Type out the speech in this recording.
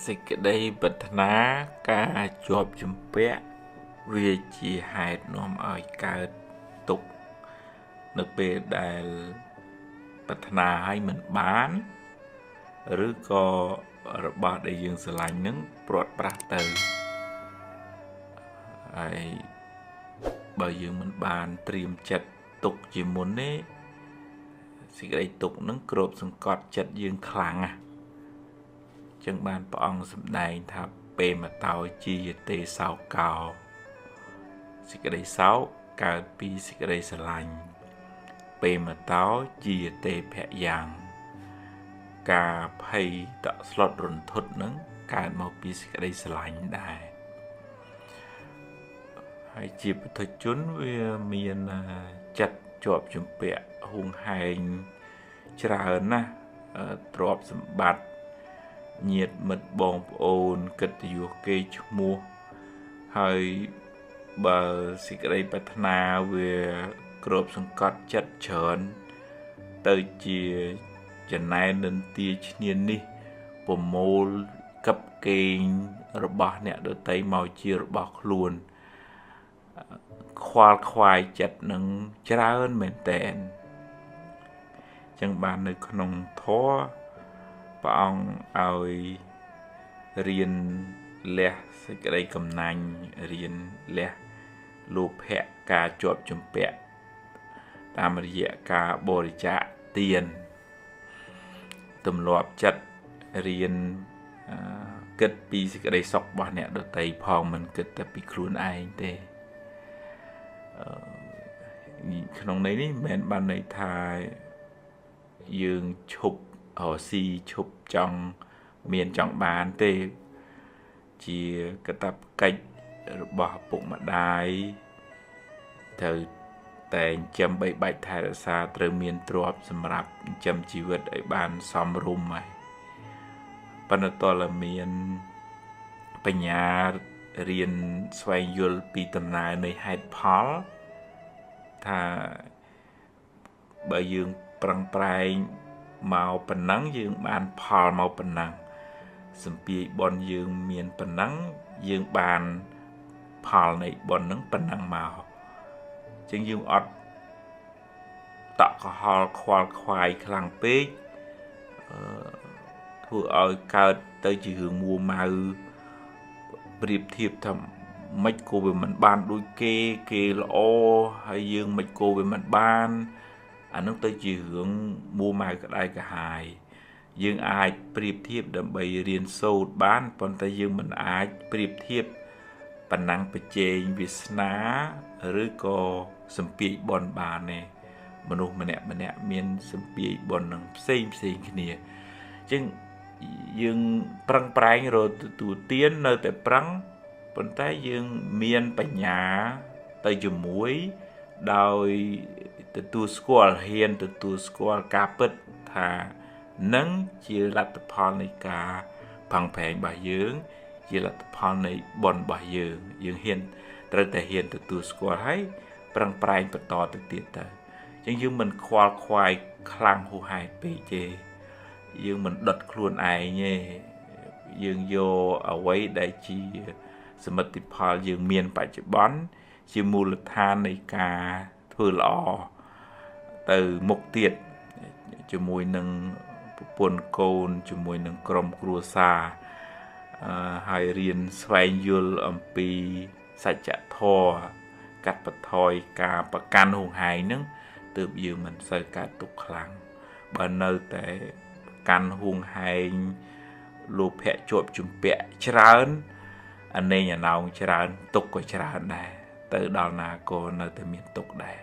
សេចក្តីប្រាថ្នាការជាប់ជំពាក់វាជាហេតុនាំឲ្យកើតទុក្ខនៅពេលដែលប្រាថ្នាឲ្យមិនបានឬក៏របស់ដែលយើងស្រឡាញ់នឹងព្រាត់ប្រាសទៅហើយបើយើងមិនបានត្រៀមចិត្តទុកជាមុនទេសេចក្តីទុកនឹងគ្របសង្កត់ចិត្តយើងខ្លាំងណាស់ចឹងបានព្រះអង្គសម្ដែងថាពេមតោជាទេសោកោសេចក្តីសោកកើតពីសេចក្តីស្រឡាញ់ពេមតោជាទេភយ៉ាងការភ័យតក់ស្លុតរន្ធត់នឹងកើតមកពីសេចក្តីស្រឡាញ់ដែរហើយជាពុទ្ធជនវាមានចិត្តជាប់ជំពាក់ហួងហែងច្រើនណាស់ទ្រព្យសម្បត្តិញាតិមិត្តបងប្អូនកិត្តិយសគេឈ្មោះហើយបើសេចក្តីប្រាថ្នាវាគ្របសង្កត់ចិត្តច្រើនទៅជាចំណែននិន្ទាឈ្នាននេះប្រមូលកັບកេងរបស់អ្នកដទៃមកជារបស់ខ្លួនខ្វល់ខ្វាយចិត្តនឹងច្រើនមែនតែនចឹងបាននៅក្នុងធម៌ព្រះអង្គឲ្យរៀនលះសេចក្តីកំណាញ់រៀនលះលោភៈការជាប់ជំពាក់តាមរយៈការបរិច្ចាគទានទម្លាប់ចិត្តរៀនគិតពីសេចក្តីសុខរបស់អ្នកដទៃផងមិនគិតតែពីខ្លួនឯងទេក្នុងន័យនេះមិនមែនបានន័យថាយើងឈប់ស៊ីឈប់ចង់មានចង់បានទេជាកាតព្វកិច្ចរបស់ឪពុកម្ដាយត្រូវតែចិញ្ចឹមបីបាច់ថែរក្សាត្រូវមានទ្រព្យសម្រាប់ចិញ្ចឹមជីវិតឲ្យបានសមរម្យហើយប៉ុន្តែតើមានបញ្ញារៀនស្វែងយល់ពីដំណើរនៃហេតុផលថាបើយើងប្រឹងប្រែងមកប៉ុណ្ណឹងយើងបានផលមកប៉ុណ្ណឹងសម្ពាយបុណ្យយើងមានប៉ុណ្ណឹងយើងបានផលនៃបុណ្យហ្នឹងប៉ុណ្ណឹងមកអញ្ចឹងយើងអត់តក់កុហលខ្វល់ខ្វាយខ្លាំងពេកធ្វើឲ្យកើតទៅជារឿងមួម៉ៅប្រៀបធៀបថាមិនក៏វាមិនបានដូចគេល្អហើយយើងមិនក៏វាមិនបានអានោះទៅជារឿងមួម៉ៅក្តៅក្រហាយយើងអាចប្រៀបធៀបដើម្បីរៀនសូត្របានប៉ុន្តែយើងមិនអាចប្រៀបធៀបប៉ុណ្ណឹងប្រជែងវាសនាឬក៏សម្ពាយបុណ្យបានទេមនុស្សម្នាក់មានសម្ពាយបុណ្យនឹងផ្សេងគ្នាអញ្ចឹងយើងប្រឹងប្រែងរកទទួលទាននៅតែប្រឹងប៉ុន្តែយើងមានបញ្ញាទៅជាមួយដោយទទួលស្គាល់ហ៊ានទទួលស្គាល់ការពិតថានឹងជាលទ្ធផលនៃការផឹងប្រែងរបស់យើងជាលទ្ធផលនៃបុណ្យរបស់យើងហ៊ានត្រូវតែហ៊ានទទួលស្គាល់ហើយប្រឹងប្រែងបន្តទៅទៀតទៅអញ្ចឹងយើងមិនខ្វល់ខ្វាយខ្លាំងហួសហេតុពេកទេយើងមិនដុតខ្លួនឯងទេយើងយកអ្វីដែលជាសមិទ្ធផលយើងមានបច្ចុប្បន្នជាមូលដ្ឋាននៃការធ្វើល្អទៅមុខទៀតជាមួយនឹងប្រពន្ធកូនជាមួយនឹងក្រុមគ្រួសារហើយរៀនស្វែងយល់អំពីសច្ចធម៌កាត់បន្ថយការប្រកាន់ហួងហែងហ្នឹងទើបយើងមិនសូវកើតទុក្ខខ្លាំងបើនៅតែកាន់ហួងហែងលោភៈជាប់ជំពាក់ច្រើនអនេញអណោងច្រើនទុក្ខក៏ច្រើនដែរទៅដល់ណាក៏នៅតែមានទុក្ខដែរ